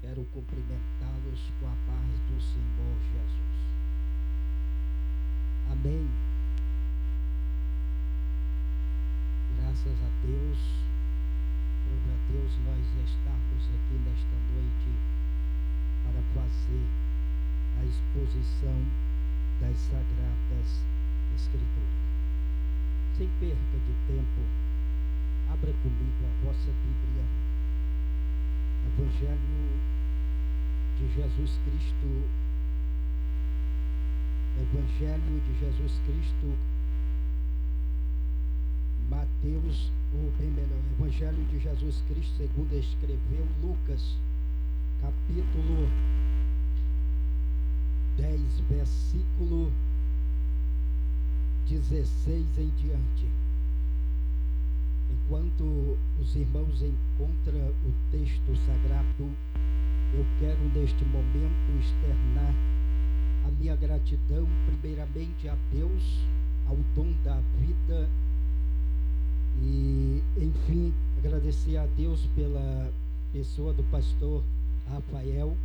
Quero cumprimentá-los com a paz do Senhor Jesus. Amém. Graças a Deus, prove a Deus nós estarmos aqui nesta noite para fazer a exposição das Sagradas Escrituras. Sem perca de tempo, abra comigo a vossa Bíblia, Evangelho de Jesus Cristo, Evangelho de Jesus Cristo, Mateus, ou bem melhor, Evangelho de Jesus Cristo segundo escreveu Lucas, capítulo 10, versículo 16 em diante. Enquanto os irmãos encontram o texto sagrado, eu quero neste momento externar a minha gratidão primeiramente a Deus, ao dom da vida e, enfim, agradecer a Deus pela pessoa do pastor Rafael,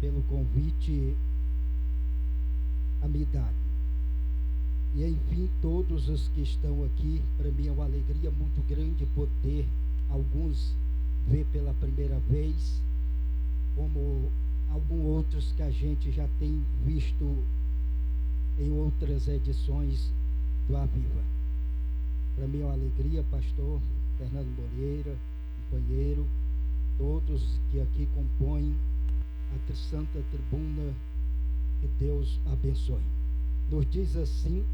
pelo convite a me dar. E, enfim, todos os que estão aqui, para mim é uma alegria muito grande poder alguns ver pela primeira vez, como alguns outros que a gente já tem visto em outras edições do Aviva. Para mim é uma alegria, pastor Fernando Moreira, companheiro, todos que aqui compõem a Santa Tribuna, que Deus abençoe. Nos diz assim,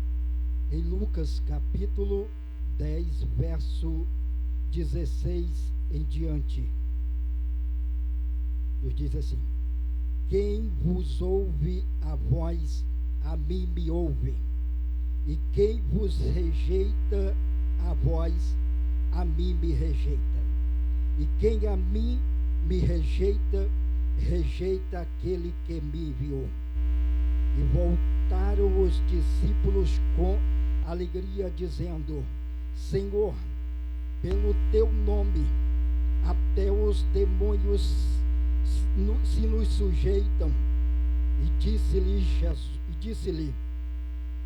em Lucas capítulo 10, verso 16 em diante, nos diz assim: quem vos ouve a voz, a mim me ouve, e quem vos rejeita a voz, a mim me rejeita, e quem a mim me rejeita, rejeita aquele que me enviou. E voltaram os discípulos com alegria, dizendo: Senhor, pelo teu nome, até os demônios se nos sujeitam. E disse-lhe: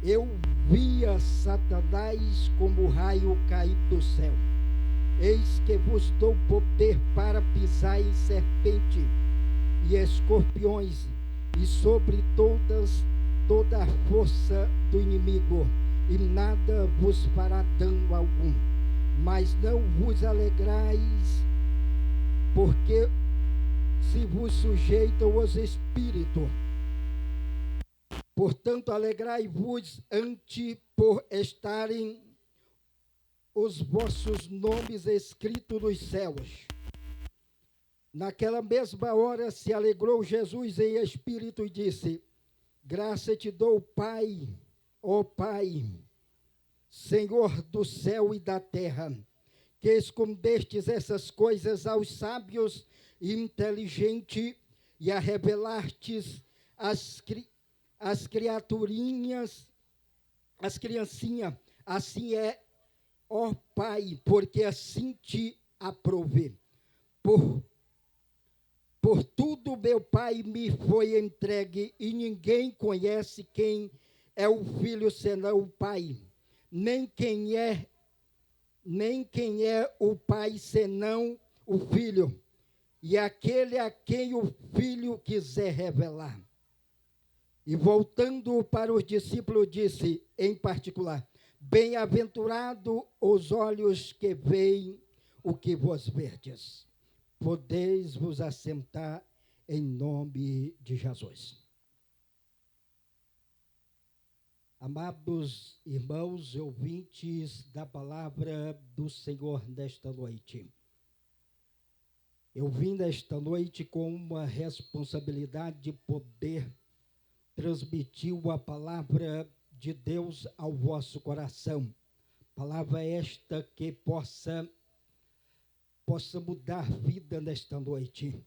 eu via Satanás como raio cair do céu. Eis que vos dou poder para pisar em serpente e escorpiões, e sobre toda a força do inimigo, e nada vos fará dano algum. Mas não vos alegrais, porque se vos sujeitam os espíritos. Portanto, alegrai-vos ante por estarem os vossos nomes escritos nos céus. Naquela mesma hora se alegrou Jesus em espírito e disse: graça te dou, Pai, ó Pai, Senhor do céu e da terra, que escondestes essas coisas aos sábios e inteligentes e a revelastes as criaturinhas, as criancinhas. Assim é, ó Pai, porque assim te aprovei. Por tudo meu Pai me foi entregue, e ninguém conhece quem é o Filho senão o Pai, nem quem é o Pai senão o Filho, e aquele a quem o Filho quiser revelar. E voltando para os discípulos, disse em particular: bem-aventurado os olhos que veem o que vos verdes. Podeis vos assentar em nome de Jesus. Amados irmãos e ouvintes da palavra do Senhor nesta noite, eu vim nesta noite com uma responsabilidade de poder transmitir a palavra de Deus ao vosso coração. Palavra esta que possa mudar vida nesta noite.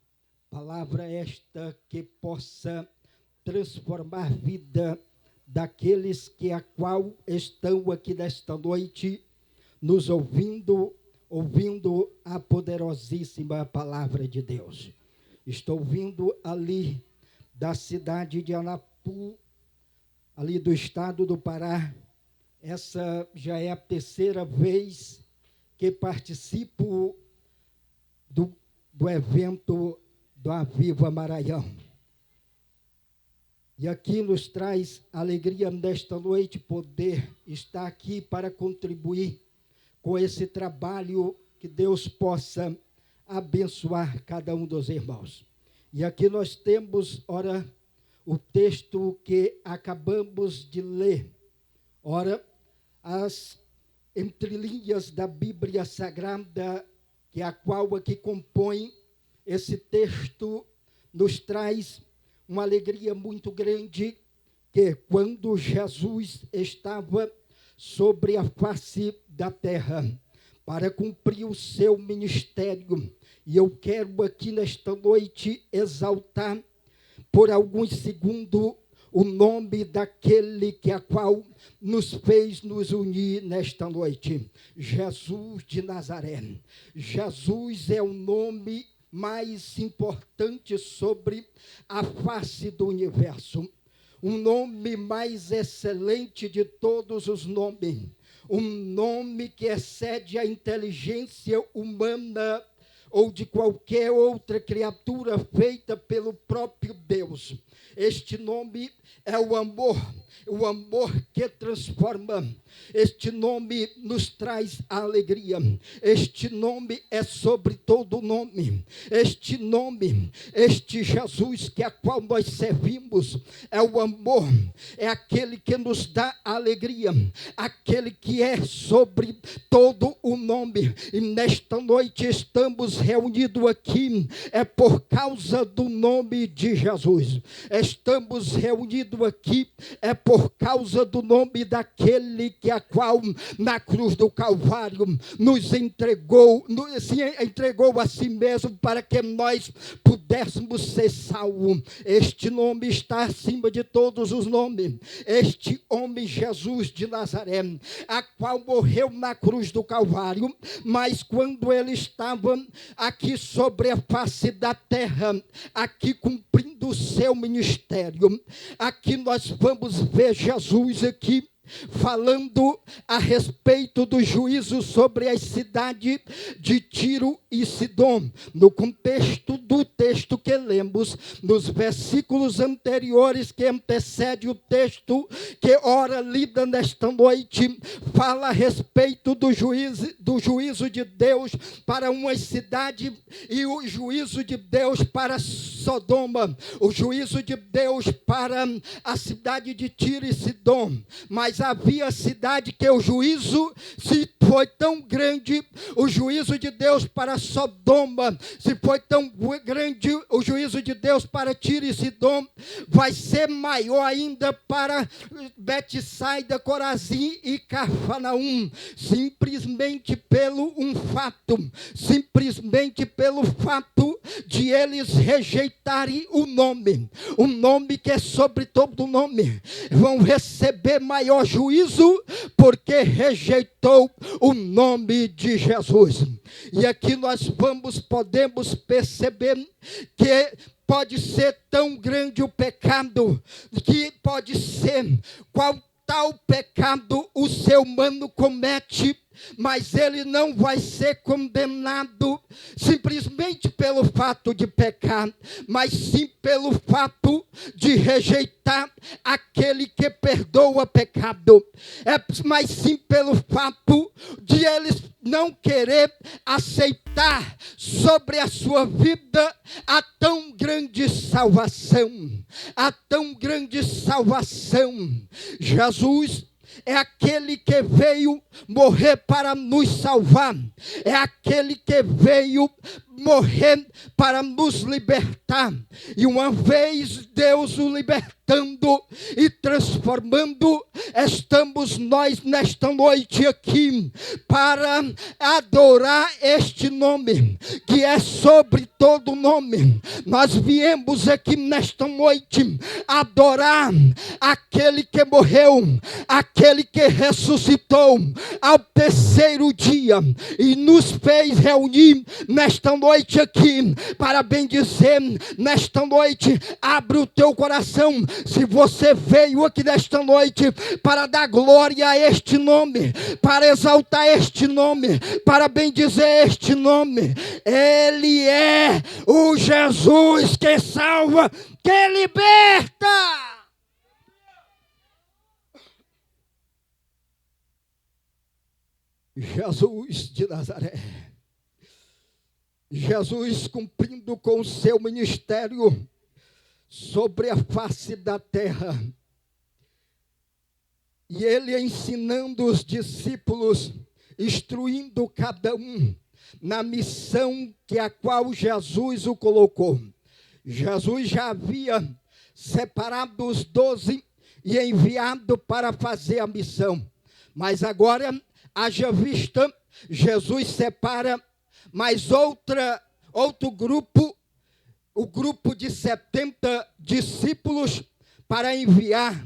Palavra esta que possa transformar vida daqueles que a qual estão aqui nesta noite, nos ouvindo a poderosíssima palavra de Deus. Estou vindo ali da cidade de Anapu, ali do estado do Pará. Essa já é a terceira vez que participo do evento do Aviva Maranhão. E aqui nos traz alegria nesta noite poder estar aqui para contribuir com esse trabalho, que Deus possa abençoar cada um dos irmãos. E aqui nós temos, ora, o texto que acabamos de ler. Ora, as entrelinhas da Bíblia Sagrada, que é a qual aqui compõe esse texto, nos traz uma alegria muito grande, que quando Jesus estava sobre a face da terra, para cumprir o seu ministério, e eu quero aqui nesta noite exaltar por alguns segundos o nome daquele que a qual nos fez nos unir nesta noite, Jesus de Nazaré. Jesus é o nome mais importante sobre a face do universo, um nome mais excelente de todos os nomes, um nome que excede a inteligência humana ou de qualquer outra criatura feita pelo próprio Deus. Este nome é o amor que transforma. Este nome nos traz alegria. Este nome é sobre todo nome. Este nome, este Jesus que a qual nós servimos, é o amor, é aquele que nos dá alegria, aquele que é sobre todo o nome. E nesta noite estamos reunidos aqui, é por causa do nome de Jesus. Estamos reunidos aqui, é por causa do nome daquele que a qual na cruz do Calvário nos entregou a si mesmo para que nós pudéssemos ser salvos. Este nome está acima de todos os nomes. Este homem Jesus de Nazaré, a qual morreu na cruz do Calvário, mas quando ele estava aqui sobre a face da terra, aqui cumprindo o seu ministério, aqui nós vamos ver Jesus aqui falando a respeito do juízo sobre as cidades de Tiro e Sidom. No contexto do texto que lemos, nos versículos anteriores que antecede o texto que ora lida nesta noite, fala a respeito do juízo de Deus para uma cidade e o juízo de Deus para Sodoma, o juízo de Deus para a cidade de Tiro e Sidom. Mas havia cidade que o juízo se foi tão grande, o juízo de Deus para Sodoma, se foi tão grande o juízo de Deus para Tiro e Sidom, vai ser maior ainda para Betsaida, Corazim e Cafarnaum, simplesmente pelo fato de eles rejeitarem o nome que é sobre todo nome. Vão receber maior juízo porque rejeitou o nome de Jesus. E aqui nós podemos perceber que pode ser tão grande o pecado, que pode ser qual tal pecado o ser humano comete, mas ele não vai ser condenado simplesmente pelo fato de pecar, mas sim pelo fato de rejeitar aquele que perdoa pecado, mas sim pelo fato de eles não querer aceitar sobre a sua vida a tão grande salvação, Jesus é aquele que veio morrer para nos salvar, é aquele que veio morrer para nos libertar, e uma vez Deus o libertando e transformando, estamos nós nesta noite aqui para adorar este nome, que é sobre todo nome. Nós viemos aqui nesta noite adorar aquele que morreu, aquele que ressuscitou ao terceiro dia, e nos fez reunir nesta noite noite aqui para bendizer. Nesta noite, abre o teu coração. Se você veio aqui nesta noite para dar glória a este nome, para exaltar este nome, para bendizer este nome, Ele é o Jesus que salva, que liberta. Jesus de Nazaré, Jesus cumprindo com o seu ministério sobre a face da terra, e ele ensinando os discípulos, instruindo cada um na missão que a qual Jesus o colocou. Jesus já havia separado os 12 e enviado para fazer a missão, mas agora, haja vista, Jesus separa mais outro grupo, o grupo de 70 discípulos, para enviar,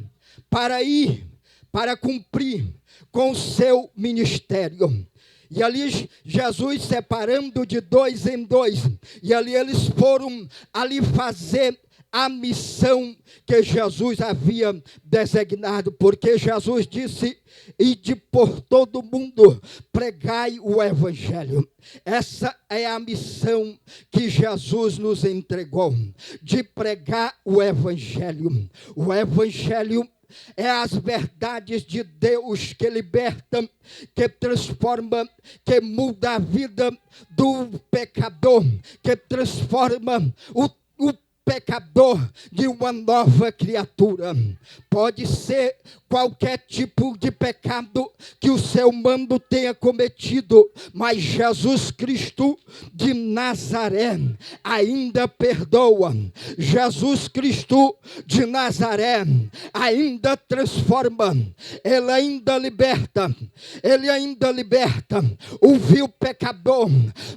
para ir, para cumprir com o seu ministério. E ali Jesus separando de 2 em 2, e ali eles foram ali fazer a missão que Jesus havia designado, porque Jesus disse: ide por todo mundo, pregai o evangelho. Essa é a missão que Jesus nos entregou, de pregar o evangelho. O evangelho é as verdades de Deus que libertam, que transforma, que muda a vida do pecador, que transforma o pecador de uma nova criatura. Pode ser qualquer tipo de pecado que o ser humano tenha cometido, mas Jesus Cristo de Nazaré ainda perdoa. Jesus Cristo de Nazaré ainda transforma. Ele ainda liberta. Ele ainda liberta o vil pecador.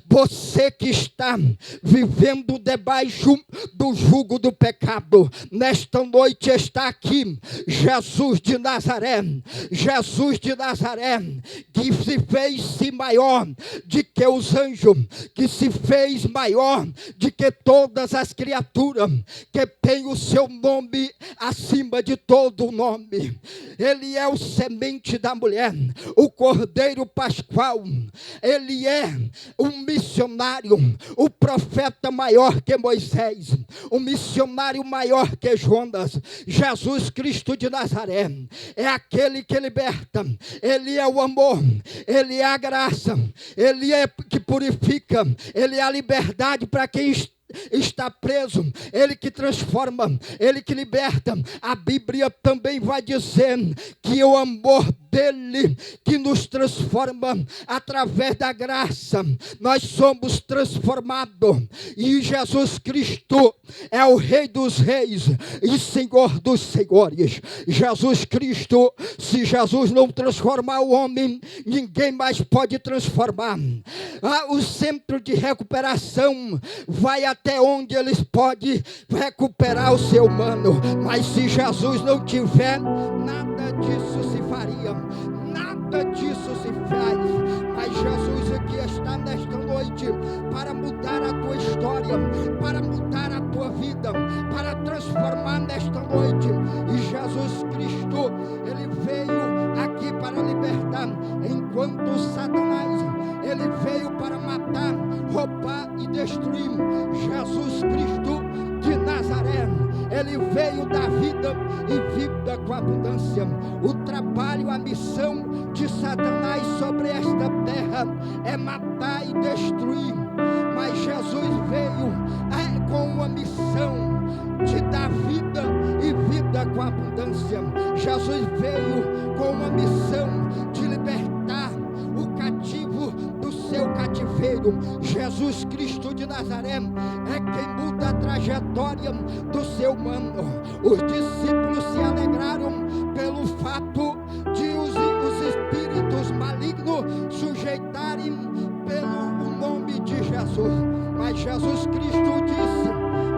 Você que está vivendo debaixo do jugo do pecado, nesta noite está aqui Jesus de Nazaré, Jesus de Nazaré, que se fez maior de que os anjos, que se fez maior de que todas as criaturas, que tem o seu nome acima de todo nome. Ele é o semente da mulher, o Cordeiro Pascual. Ele é um missionário, o profeta maior que Moisés, um missionário maior que Jonas. Jesus Cristo de Nazaré é aquele que liberta. Ele é o amor, ele é a graça, ele é que purifica, ele é a liberdade para quem está preso, ele que transforma, ele que liberta. A Bíblia também vai dizer que o amor dele que nos transforma através da graça, nós somos transformados, e Jesus Cristo é o Rei dos Reis e Senhor dos Senhores. Jesus Cristo, se Jesus não transformar o homem, ninguém mais pode transformar. O centro de recuperação vai até onde eles podem recuperar o ser humano, mas se Jesus não tiver, nada disso se faria, nada disso se faz. Mas Jesus aqui está nesta noite para mudar a tua história, para mudar a tua vida, para transformar nesta noite. E Jesus Cristo, ele veio aqui para libertar, enquanto Satanás, ele veio para matar, roubar e destruir. Jesus Cristo de Nazaré, ele veio dar vida e vida com abundância. O trabalho, a missão de Satanás sobre esta terra é matar e destruir, mas Jesus veio com uma missão de dar vida e vida com abundância. Jesus veio com uma missão de libertar o cativo do seu cativeiro. Jesus Cristo de Nazaré é quem muda a trajetória do ser humano. Os discípulos se alegraram pelo fato de os espíritos malignos sujeitarem pelo nome de Jesus. Mas Jesus Cristo disse: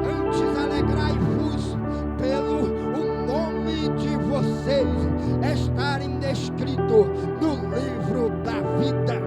antes alegrai-vos pelo o nome de vocês estarem escrito no livro da vida.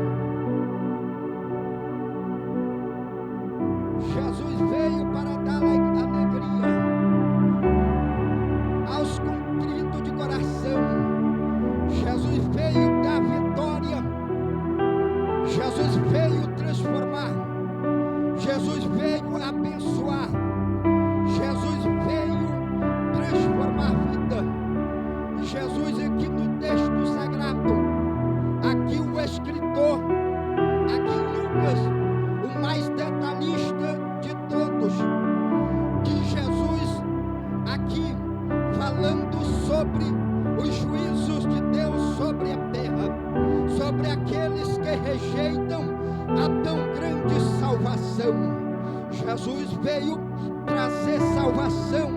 trazer salvação,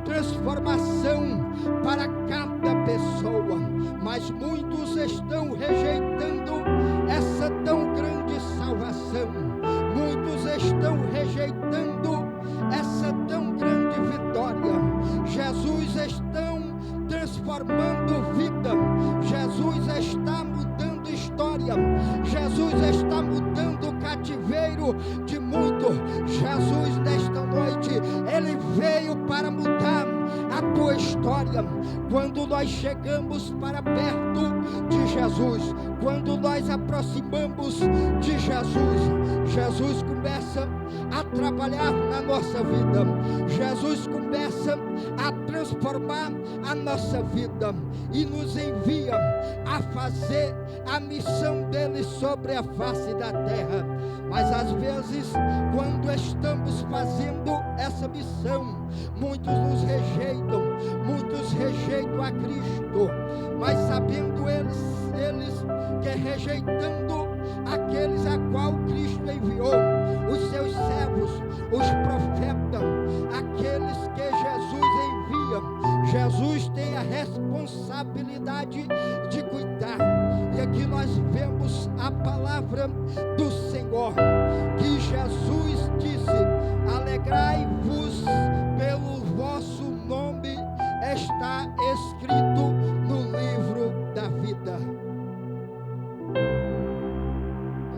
transformação para cada pessoa, mas muitos estão rejeitando essa tão grande salvação, muitos estão rejeitando essa tão grande vitória. Jesus está transformando vida, Jesus está mudando história, Jesus está mudando o cativeiro de muitos. Jesus nesta noite, Ele veio para mudar a tua história. Quando nós chegamos para perto de Jesus, quando nós aproximamos de Jesus, Jesus começa a trabalhar na nossa vida, Jesus começa a transformar a nossa vida e nos envia a fazer a missão dele sobre a face da terra. Mas às vezes, quando estamos fazendo essa missão, muitos nos rejeitam, muitos rejeitam a Cristo, mas sabendo eles que rejeitando aqueles a qual Cristo enviou, os seus servos, os profetas, aqueles que Jesus envia, Jesus tem a responsabilidade de cuidar. E aqui nós vemos a palavra do Senhor, que Jesus disse: alegrai-vos pelo vosso nome está escrito no livro da vida.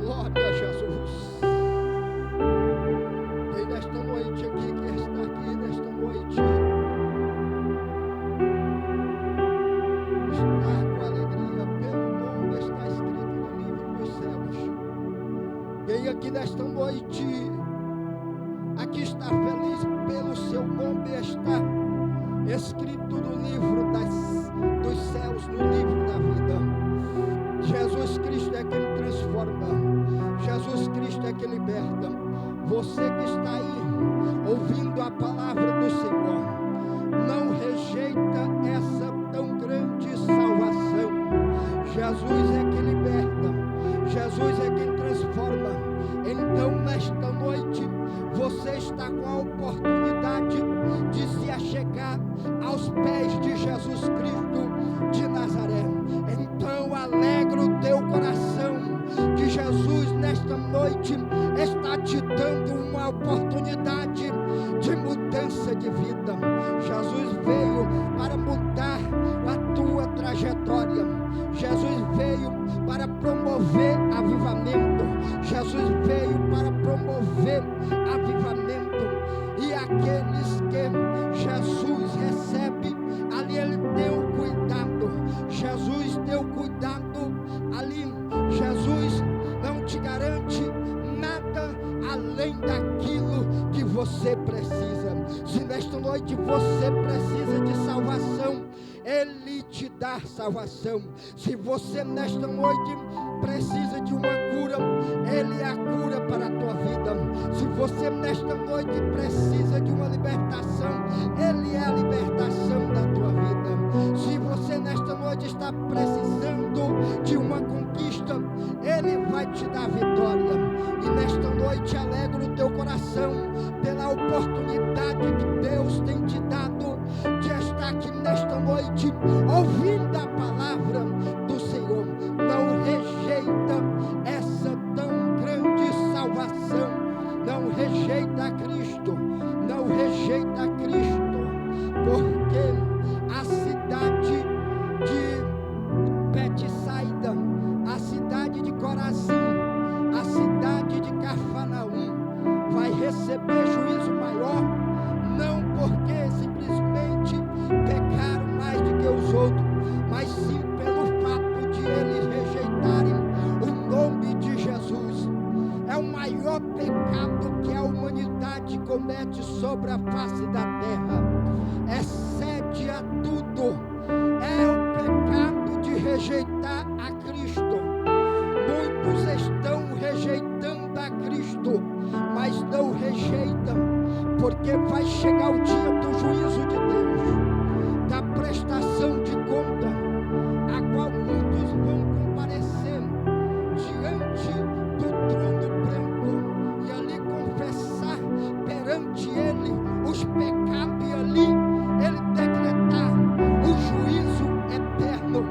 Glória a Jesus. Tem nesta noite aqui, que está aqui nesta noite, está com alegria pelo nome está escrito no livro dos céus. Quem aqui nesta noite, aqui está feliz pelo seu nome está escrito no livro dos céus, no livro da vida. Jesus Cristo é quem transforma, Jesus Cristo é quem liberta. Você que está aí ouvindo a palavra do Senhor, não rejeita essa tão grande salvação. Jesus é quem liberta, Jesus é quem transforma. Então nesta noite você está com a oportunidade de se achegar aos pés de Jesus Cristo de Nazaré. Então alegra o teu coração que Jesus nesta noite está te dando uma oportunidade de mudança de vida. Jesus veio para mudar a tua trajetória. Jesus veio para promover avivamento. Jesus veio para promover avivamento. E aqueles que Jesus recebe, ali Ele deu cuidado. Jesus deu cuidado ali. Jesus não te garante nada além daquilo que você precisa. Se nesta noite você precisa de salvação, Ele te dá salvação. Se você nesta noite precisa de uma cura, Ele é a cura para a tua vida. Se você nesta noite precisa de uma libertação, Ele é a libertação da tua vida. Se você nesta noite está precisando de uma conquista, Ele vai te dar vitória. E nesta noite alegra o teu coração pela oportunidade que Deus tem te dado de estar aqui nesta noite ouvindo a palavra do Senhor. Não rejeita essa tão grande salvação, não rejeita a Cristo, não rejeita a Cristo, porque a cidade de Betsaida, a cidade de Corazim, a cidade de Cafarnaum vai receber juízo maior, não porque simplesmente pecaram mais do que os outros, mas sim pelo fato de eles rejeitarem o nome de Jesus. É o maior pecado que a humanidade comete sobre a face da terra. Excede a tudo. É o pecado de rejeitar a Cristo. Muitos estão rejeitando a Cristo, mas não rejeitam, porque vai chegar o dia do juízo de Deus, da prestação de conta, a qual muitos vão comparecer diante do trono branco e ali confessar perante Ele mais pecado, e ali ele decretar o juízo eterno,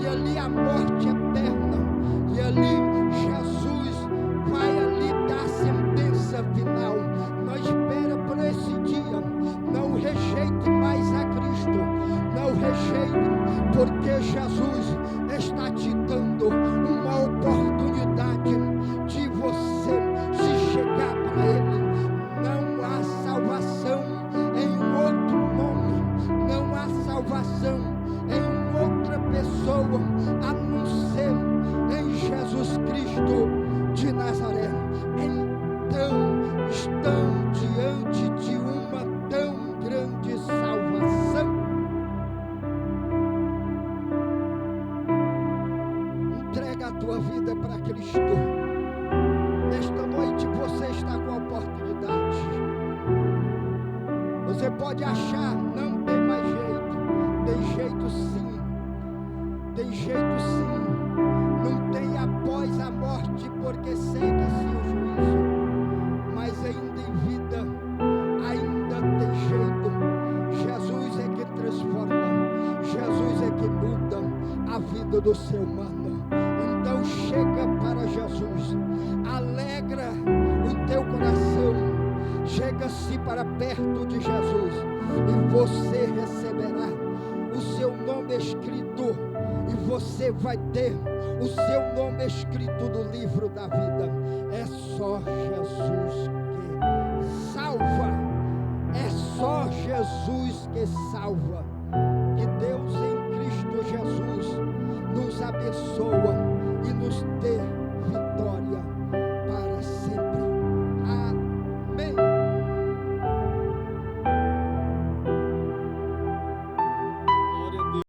e ali a morte eterna, e ali Jesus vai ali dar a sentença final. Não espera por esse dia, não rejeite mais a Cristo, não rejeite, porque Jesus está te dando uma oportunidade de você se chegar para Ele. Não há salvação em outro nome, não há salvação em outra pessoa, a não ser em Jesus Cristo de Nazaré. Então estão diante de uma tão grande salvação. Entrega a tua vida para Cristo. Nesta noite você está com a oportunidade. Você pode achar, não tem mais jeito. Tem jeito sim. Tem jeito sim. Não tem após a morte, porque segue-se o juízo. Mas ainda em vida, ainda tem jeito. Jesus é que transforma. Jesus é que muda a vida do ser humano. Então chega para Jesus, alegra o teu coração, chega-se para perto de Jesus, e você receberá o seu nome escrito, e você vai ter o seu nome escrito no livro da vida. É só Jesus que salva, é só Jesus que salva. Que Deus em Cristo Jesus nos abençoa